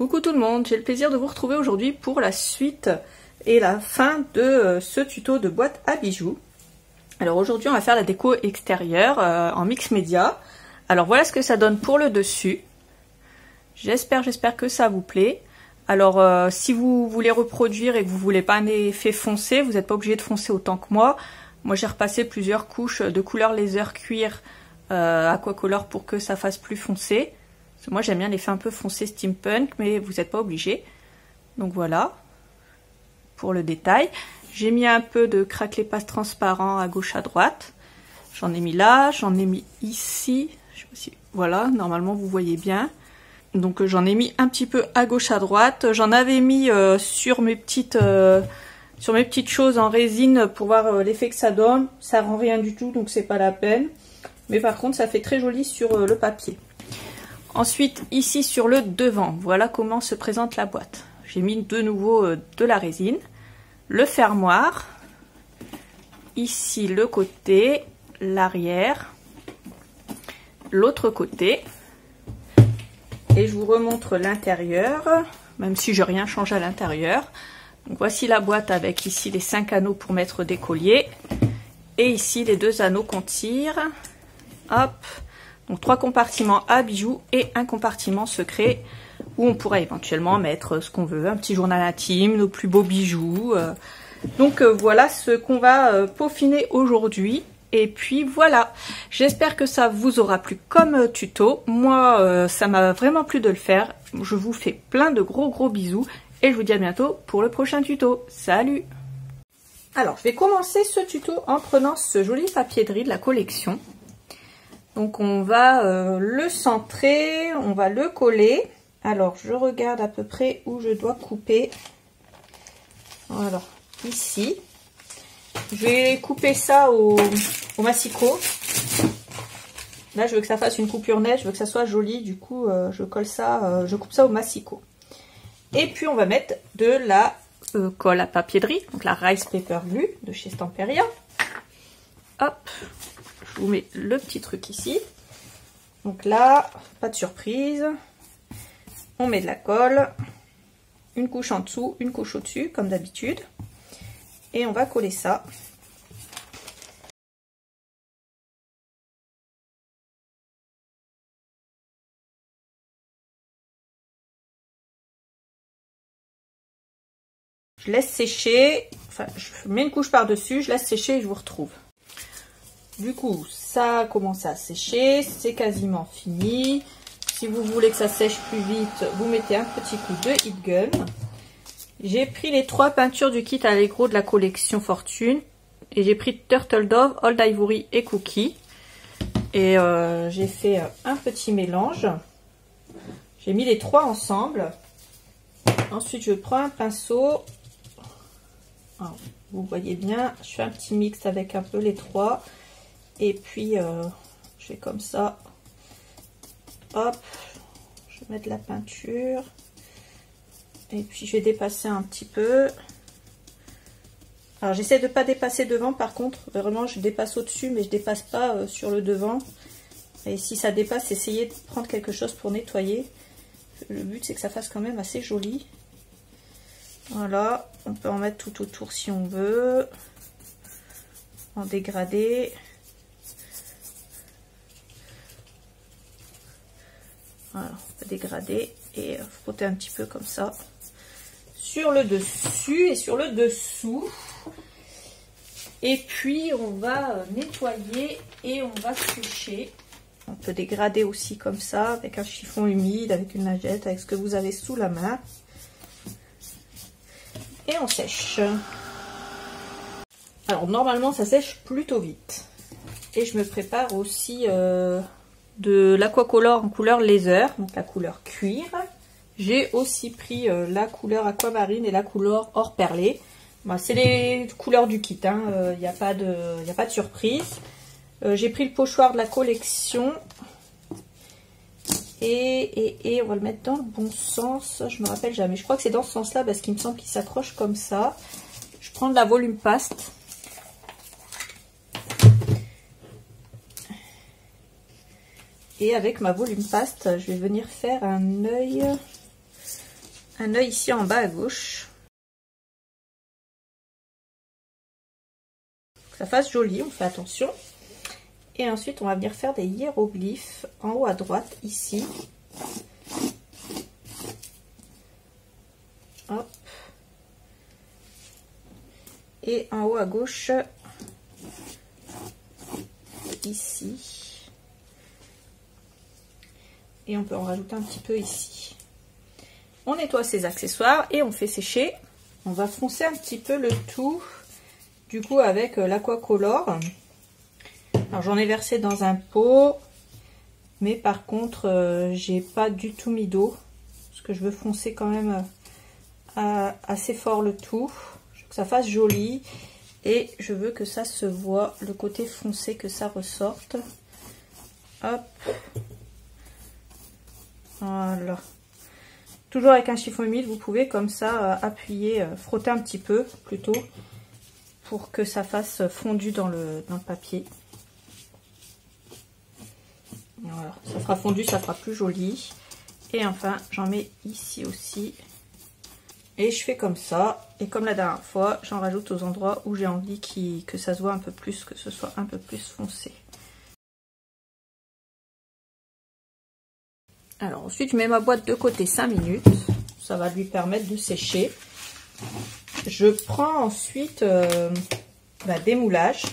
Coucou tout le monde, j'ai le plaisir de vous retrouver aujourd'hui pour la suite et la fin de ce tuto de boîte à bijoux. Alors aujourd'hui on va faire la déco extérieure en mix média. Alors voilà ce que ça donne pour le dessus. J'espère que ça vous plaît. Alors si vous voulez reproduire et que vous voulez pas un effet foncé, vous n'êtes pas obligé de foncer autant que moi. Moi j'ai repassé plusieurs couches de couleur laser cuir aquacolor pour que ça fasse plus foncé. Moi j'aime bien l'effet un peu foncé steampunk, mais vous n'êtes pas obligé. Donc voilà, pour le détail. J'ai mis un peu de craquelé passe transparent à gauche à droite. J'en ai mis là, j'en ai mis ici. Je sais pas si... Voilà, normalement vous voyez bien. Donc j'en ai mis un petit peu à gauche à droite. J'en avais mis sur mes petites choses en résine pour voir l'effet que ça donne. Ça rend rien du tout, donc c'est pas la peine. Mais par contre ça fait très joli sur le papier. Ensuite, ici sur le devant, voilà comment se présente la boîte. J'ai mis de nouveau de la résine, le fermoir, ici le côté, l'arrière, l'autre côté. Et je vous remontre l'intérieur, même si je n'ai rien changé à l'intérieur. Donc voici la boîte avec ici les 5 anneaux pour mettre des colliers. Et ici les 2 anneaux qu'on tire. Hop. Donc 3 compartiments à bijoux et un compartiment secret où on pourra éventuellement mettre ce qu'on veut, un petit journal intime, nos plus beaux bijoux. Donc voilà ce qu'on va peaufiner aujourd'hui. Et puis voilà, j'espère que ça vous aura plu comme tuto. Moi, ça m'a vraiment plu de le faire. Je vous fais plein de gros bisous et je vous dis à bientôt pour le prochain tuto. Salut! Alors, je vais commencer ce tuto en prenant ce joli papier de riz de la collection. Donc on va le centrer, on va le coller. Alors je regarde à peu près où je dois couper. Alors ici. Je vais couper ça au massicot. Là je veux que ça fasse une coupure nette, je veux que ça soit joli. Du coup je colle ça, je coupe ça au massicot. Et puis on va mettre de la colle à papier de riz, donc la Rice Paper Glue de chez Stamperia. Hop. Je vous mets le petit truc ici. Donc là, pas de surprise. On met de la colle. Une couche en dessous, une couche au-dessus, comme d'habitude. Et on va coller ça. Je laisse sécher. Enfin, je mets une couche par-dessus, je laisse sécher et je vous retrouve. Du coup, ça a commencé à sécher, c'est quasiment fini. Si vous voulez que ça sèche plus vite, vous mettez un petit coup de heat gun. J'ai pris les 3 peintures du kit Allegro de la collection Fortune. Et j'ai pris Turtle Dove, Old Ivory et Cookie. Et j'ai fait un petit mélange. J'ai mis les 3 ensemble. Ensuite, je prends un pinceau. Alors, vous voyez bien, je fais un petit mix avec un peu les 3. Et puis je fais comme ça, hop, je vais mettre de la peinture et puis je vais dépasser un petit peu. Alors j'essaie de pas dépasser devant, par contre vraiment je dépasse au dessus mais je dépasse pas sur le devant. Et si ça dépasse, essayez de prendre quelque chose pour nettoyer. Le but c'est que ça fasse quand même assez joli. Voilà, on peut en mettre tout autour si on veut, en dégradé. Voilà, on peut dégrader et frotter un petit peu comme ça sur le dessus et sur le dessous. Et puis on va nettoyer et on va coucher. On peut dégrader aussi comme ça avec un chiffon humide, avec une lingette, avec ce que vous avez sous la main. Et on sèche. Alors normalement ça sèche plutôt vite. Et je me prépare aussi de l'aquacolor en couleur laser, donc la couleur cuir. J'ai aussi pris la couleur aquamarine et la couleur or perlé. Bah, c'est les couleurs du kit, hein. Il n'y a pas de surprise. J'ai pris le pochoir de la collection. Et on va le mettre dans le bon sens. Je me rappelle jamais. Je crois que c'est dans ce sens-là parce qu'il me semble qu'il s'accroche comme ça. Je prends de la volume paste. Et avec ma volume paste, je vais venir faire un œil un œil ici en bas à gauche. Que ça fasse joli, on fait attention. Et ensuite, on va venir faire des hiéroglyphes en haut à droite, ici. Hop. Et en haut à gauche, ici. Et on peut en rajouter un petit peu ici. On nettoie ses accessoires et on fait sécher. On va foncer un petit peu le tout, du coup, avec l'Aquacolor. Alors j'en ai versé dans un pot, mais par contre j'ai pas du tout mis d'eau parce que je veux foncer quand même assez fort le tout. Je veux que ça fasse joli et je veux que ça se voit, le côté foncé, que ça ressorte. Hop, voilà. Toujours avec un chiffon humide, vous pouvez comme ça appuyer, frotter un petit peu plutôt pour que ça fasse fondu dans le papier. Voilà, ça fera fondu, ça fera plus joli. Et enfin, j'en mets ici aussi. Et je fais comme ça. Et comme la dernière fois, j'en rajoute aux endroits où j'ai envie que ça se voit un peu plus, que ce soit un peu plus foncé. Alors ensuite, je mets ma boîte de côté 5 minutes. Ça va lui permettre de sécher. Je prends ensuite des moulages.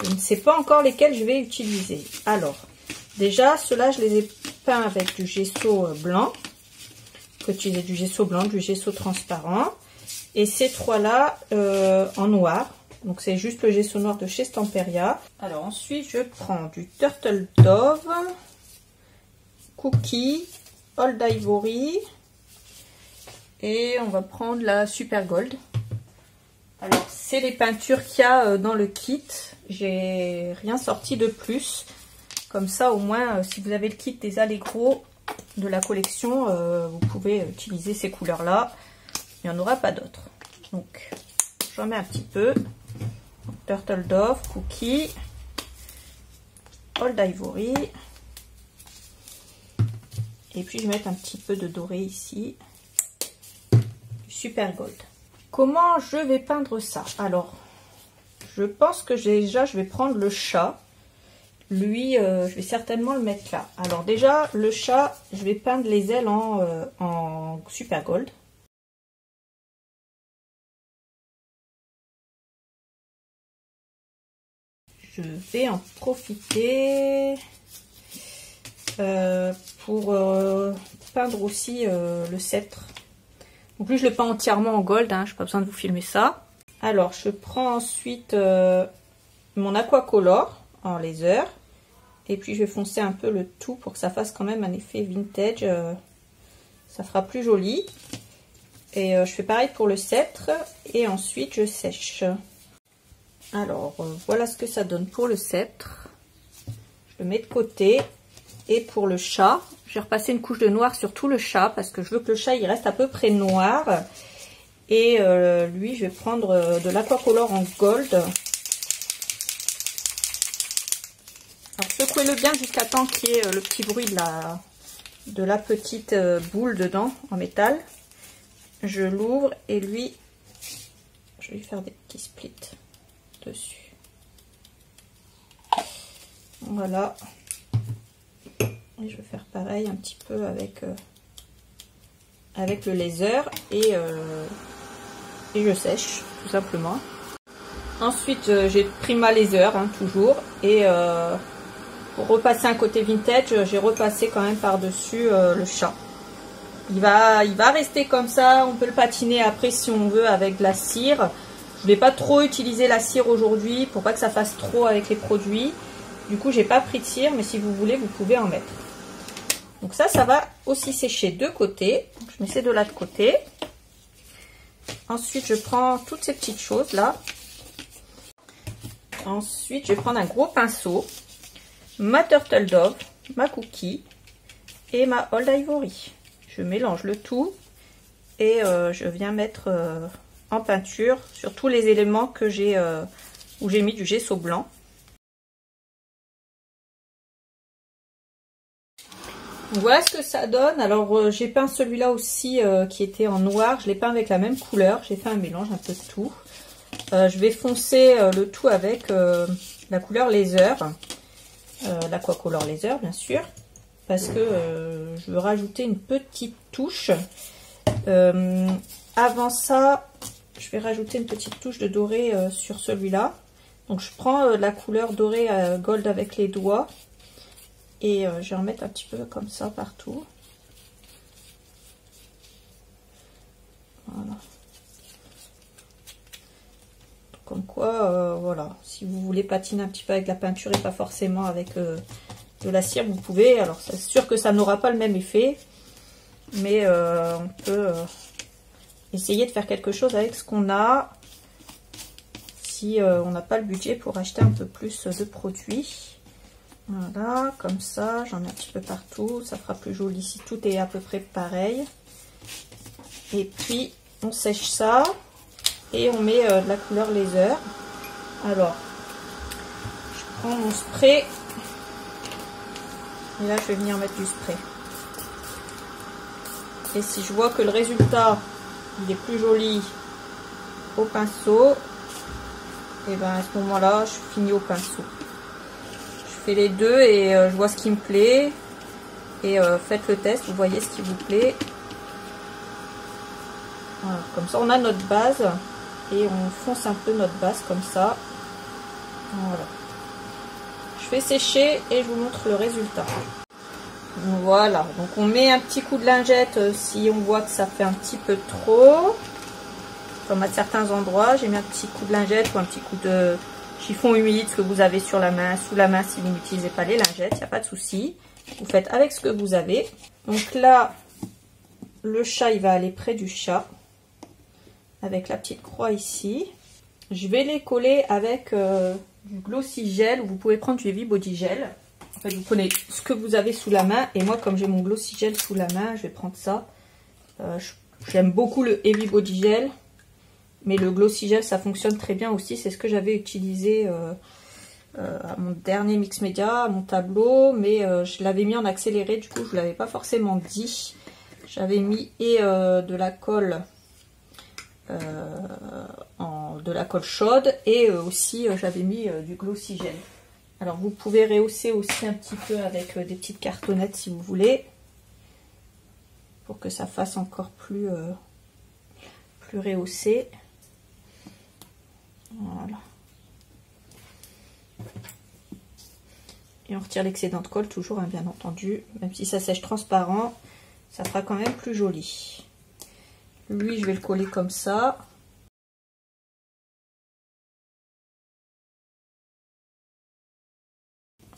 Je ne sais pas encore lesquels je vais utiliser. Alors, déjà, ceux-là, je les ai peints avec du gesso blanc. On peut utiliser du gesso blanc, du gesso transparent. Et ces trois-là en noir. Donc, c'est juste le gesso noir de chez Stamperia. Alors, ensuite, je prends du Turtle Dove, Cookie, Old Ivory. Et on va prendre la Super Gold. Alors, c'est les peintures qu'il y a dans le kit. J'ai rien sorti de plus. Comme ça, au moins, si vous avez le kit des Allegro de la collection, vous pouvez utiliser ces couleurs-là. Il n'y en aura pas d'autres. Donc, j'en mets un petit peu. Turtle Dove, Cookie, Old Ivory. Et puis, je vais mettre un petit peu de doré ici. Du Super Gold. Comment je vais peindre ça? Alors, je pense que déjà, je vais prendre le chat. Lui, je vais certainement le mettre là. Alors déjà, le chat, je vais peindre les ailes en Super Gold. Je vais en profiter pour peindre aussi le sceptre. Donc lui, je le peins entièrement en gold, hein, je n'ai pas besoin de vous filmer ça. Alors, je prends ensuite mon Aquacolor en laser. Et puis, je vais foncer un peu le tout pour que ça fasse quand même un effet vintage. Ça fera plus joli. Et je fais pareil pour le sceptre. Et ensuite, je sèche. Alors, voilà ce que ça donne pour le sceptre. Je le mets de côté. Et pour le chat, je vais repasser une couche de noir sur tout le chat parce que je veux que le chat il reste à peu près noir. Et lui, je vais prendre de l'Aquacolor en gold. Alors, secouez-le bien jusqu'à temps qu'il y ait le petit bruit de la petite boule dedans en métal. Je l'ouvre et lui, je vais lui faire des petits splits dessus. Voilà. Et je vais faire pareil un petit peu avec le laser et je sèche tout simplement. Ensuite j'ai pris ma laser toujours et pour repasser un côté vintage, j'ai repassé quand même par dessus le chat. Il va rester comme ça, on peut le patiner après si on veut avec de la cire. Je ne vais pas trop utiliser la cire aujourd'hui pour pas que ça fasse trop avec les produits. Du coup j'ai pas pris de cire, mais si vous voulez vous pouvez en mettre. Donc ça va aussi sécher de côté. Donc je mets ces deux-là de côté. Ensuite, je prends toutes ces petites choses là. Ensuite, je vais prendre un gros pinceau, ma Turtle Dove, ma Cookie et ma Old Ivory. Je mélange le tout et je viens mettre en peinture sur tous les éléments que où j'ai mis du gesso blanc. Voilà ce que ça donne. Alors j'ai peint celui-là aussi qui était en noir. Je l'ai peint avec la même couleur. J'ai fait un mélange un peu de tout. Je vais foncer le tout avec la couleur laser. L'Aquacolor laser bien sûr. Parce que je veux rajouter une petite touche. Avant ça, je vais rajouter une petite touche de doré sur celui-là. Donc je prends la couleur dorée gold avec les doigts. Et je vais en mettre un petit peu comme ça partout. Voilà. Comme quoi, voilà. Si vous voulez patiner un petit peu avec la peinture et pas forcément avec de la cire, vous pouvez. Alors c'est sûr que ça n'aura pas le même effet. Mais on peut essayer de faire quelque chose avec ce qu'on a. Si on n'a pas le budget pour acheter un peu plus de produits. Voilà, comme ça, j'en mets un petit peu partout, ça fera plus joli si tout est à peu près pareil. Et puis, on sèche ça et on met de la couleur laser. Alors, je prends mon spray et là, je vais venir mettre du spray. Et si je vois que le résultat, il est plus joli au pinceau, et bien à ce moment-là, je finis au pinceau. Je fais les deux et je vois ce qui me plaît et faites le test, vous voyez ce qui vous plaît. Voilà, comme ça on a notre base et on fonce un peu notre base comme ça. Voilà. Je fais sécher et je vous montre le résultat. Voilà, donc on met un petit coup de lingette si on voit que ça fait un petit peu trop. Comme à certains endroits, j'ai mis un petit coup de lingette ou un petit coup de chiffon humide, ce que vous avez sur la main, sous la main si vous n'utilisez pas les lingettes, il n'y a pas de souci. Vous faites avec ce que vous avez. Donc là, le chat, il va aller près du chat, avec la petite croix ici. Je vais les coller avec du Glossy Gel, ou vous pouvez prendre du Heavy Body Gel. En fait, vous prenez ce que vous avez sous la main, et moi, comme j'ai mon Glossy Gel sous la main, je vais prendre ça. J'aime beaucoup le Heavy Body Gel. Mais le Glossy Gel, ça fonctionne très bien aussi. C'est ce que j'avais utilisé à mon dernier Mix Media, à mon tableau. Mais je l'avais mis en accéléré, du coup, je ne vous l'avais pas forcément dit. J'avais mis de la colle chaude et aussi j'avais mis du Glossy Gel. Alors, vous pouvez rehausser aussi un petit peu avec des petites cartonnettes si vous voulez. Pour que ça fasse encore plus rehaussé. Voilà. Et on retire l'excédent de colle toujours, hein, bien entendu. Même si ça sèche transparent, ça fera quand même plus joli. Lui, je vais le coller comme ça.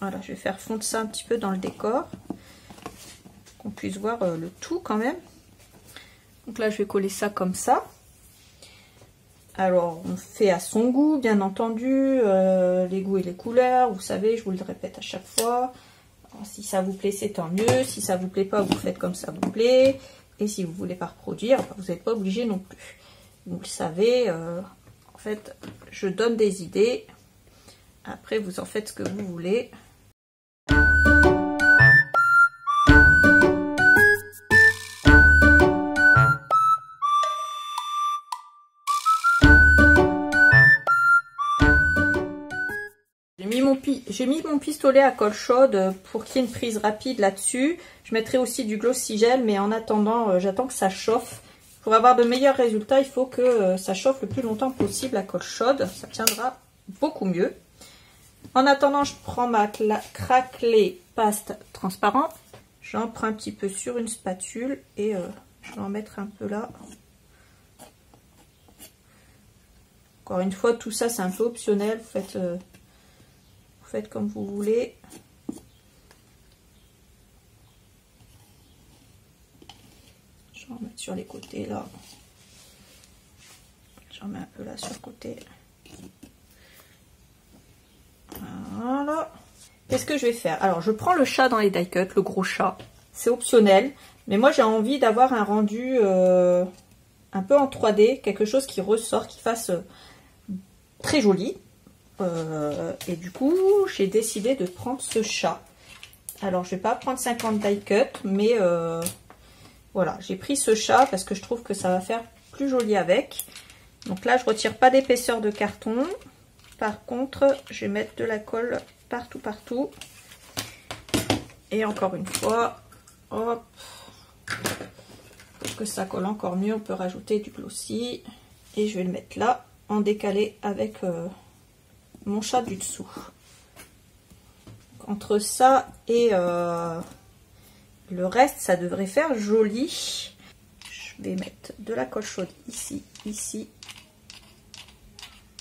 Voilà, je vais faire fondre ça un petit peu dans le décor. Qu'on puisse voir le tout quand même. Donc là, je vais coller ça comme ça. Alors, on fait à son goût, bien entendu, les goûts et les couleurs, vous savez, je vous le répète à chaque fois. Alors, si ça vous plaît, c'est tant mieux. Si ça vous plaît pas, vous faites comme ça vous plaît. Et si vous voulez pas reproduire, vous n'êtes pas obligé non plus. Vous le savez, en fait, je donne des idées. Après, vous en faites ce que vous voulez. J'ai mis mon pistolet à colle chaude pour qu'il y ait une prise rapide là-dessus. Je mettrai aussi du Glossy Gel, mais en attendant, j'attends que ça chauffe. Pour avoir de meilleurs résultats, il faut que ça chauffe le plus longtemps possible à colle chaude. Ça tiendra beaucoup mieux. En attendant, je prends ma craquelée paste transparente. J'en prends un petit peu sur une spatule et je vais en mettre un peu là. Encore une fois, tout ça, c'est un peu optionnel. Vous faites comme vous voulez. Je vais en mettre sur les côtés là. J'en mets un peu là sur le côté. Voilà. Qu'est-ce que je vais faire? Alors, je prends le chat dans les die cut, le gros chat. C'est optionnel. Mais moi, j'ai envie d'avoir un rendu un peu en 3D. Quelque chose qui ressort, qui fasse très joli. Et du coup, j'ai décidé de prendre ce chat. Alors je vais pas prendre 50 die cut, mais voilà, j'ai pris ce chat parce que je trouve que ça va faire plus joli avec. Donc là je retire pas d'épaisseur de carton. Par contre je vais mettre de la colle partout. Et encore une fois, hop, pour que ça colle encore mieux, on peut rajouter du glossy. Et je vais le mettre là, en décalé avec mon chat du dessous. Entre ça et le reste, ça devrait faire joli. Je vais mettre de la colle chaude ici, ici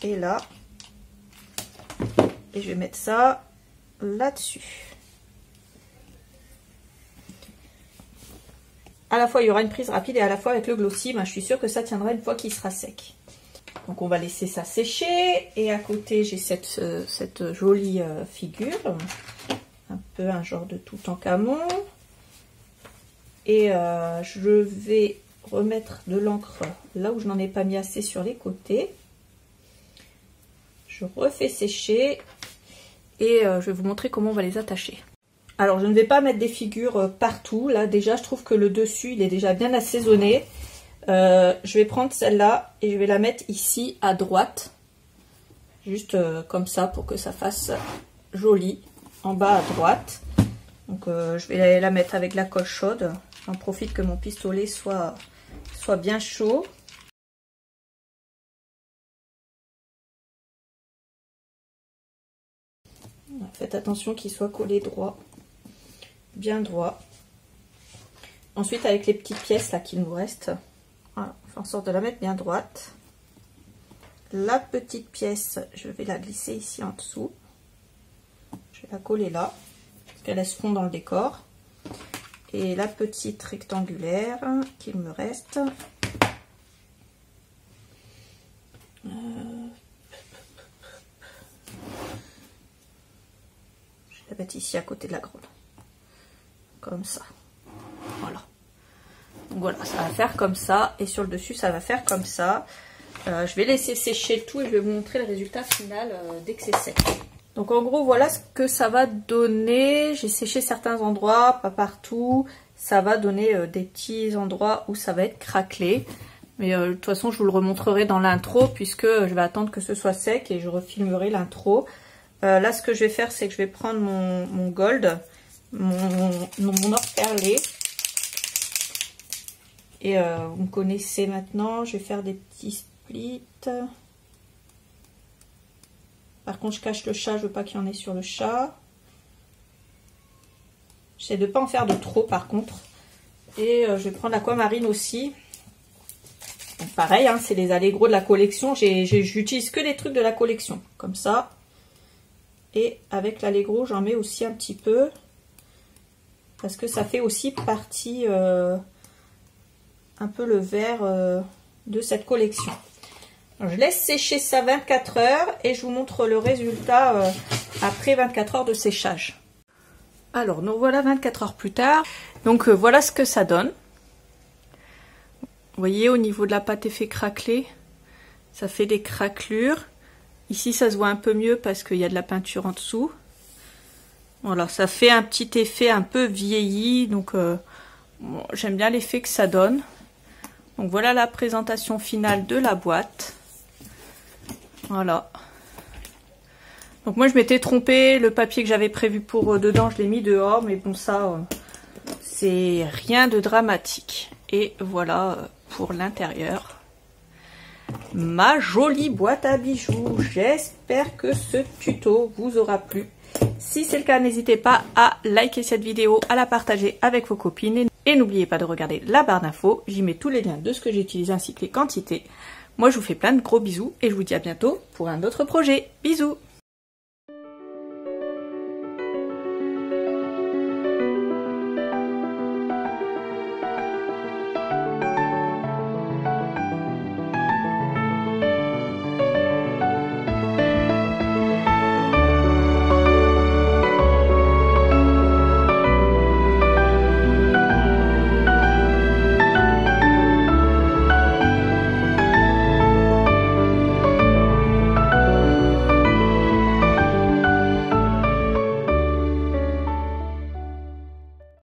et là. Et je vais mettre ça là-dessus. À la fois il y aura une prise rapide et à la fois avec le glossy, ben, je suis sûre que ça tiendra une fois qu'il sera sec. Donc on va laisser ça sécher. Et à côté j'ai cette jolie figure, un peu un genre de Toutankhamon. Et je vais remettre de l'encre là où je n'en ai pas mis assez sur les côtés. Je refais sécher et je vais vous montrer comment on va les attacher. Alors je ne vais pas mettre des figures partout, là déjà je trouve que le dessus il est déjà bien assaisonné. Je vais prendre celle-là et je vais la mettre ici à droite, juste comme ça pour que ça fasse joli, en bas à droite. Donc je vais la mettre avec la colle chaude, j'en profite que mon pistolet soit bien chaud. Faites attention qu'il soit collé droit. Bien droit. Ensuite avec les petites pièces là qu'il nous reste, voilà, on fait en sorte de la mettre bien droite. La petite pièce, je vais la glisser ici en dessous. Je vais la coller là, parce qu'elle laisse fond dans le décor. Et la petite rectangulaire qu'il me reste. Je vais la mettre ici à côté de la grande. Comme ça, voilà. Donc voilà, ça va faire comme ça et sur le dessus ça va faire comme ça. Je vais laisser sécher le tout et je vais vous montrer le résultat final dès que c'est sec. Donc en gros voilà ce que ça va donner. J'ai séché certains endroits, pas partout. Ça va donner des petits endroits où ça va être craquelé. Mais de toute façon je vous le remontrerai dans l'intro puisque je vais attendre que ce soit sec et je refilmerai l'intro. Là ce que je vais faire c'est que je vais prendre mon gold, mon or perlé. Et vous me connaissez maintenant, je vais faire des petits splits. Par contre je cache le chat, je veux pas qu'il y en ait sur le chat. J'essaie de pas en faire de trop par contre. Et je vais prendre l'aquamarine aussi. Donc, pareil, hein, c'est les Allegro de la collection, j'utilise que des trucs de la collection, comme ça. Et avec l'Allegro j'en mets aussi un petit peu. Parce que ça fait aussi partie un peu le vert de cette collection. Alors, je laisse sécher ça 24 heures et je vous montre le résultat après 24 heures de séchage. Alors nous voilà 24 heures plus tard. Donc voilà ce que ça donne. Vous voyez au niveau de la pâte effet craquelé, ça fait des craquelures. Ici ça se voit un peu mieux parce qu'il y a de la peinture en dessous. Voilà, ça fait un petit effet un peu vieilli, donc bon, j'aime bien l'effet que ça donne. Donc voilà la présentation finale de la boîte. Voilà. Donc moi je m'étais trompée, le papier que j'avais prévu pour dedans, je l'ai mis dehors, mais bon ça, c'est rien de dramatique. Et voilà pour l'intérieur. Ma jolie boîte à bijoux. J'espère que ce tuto vous aura plu. Si c'est le cas, n'hésitez pas à liker cette vidéo, à la partager avec vos copines. Et n'oubliez pas de regarder la barre d'infos, j'y mets tous les liens de ce que j'ai utilisé ainsi que les quantités. Moi je vous fais plein de gros bisous et je vous dis à bientôt pour un autre projet. Bisous!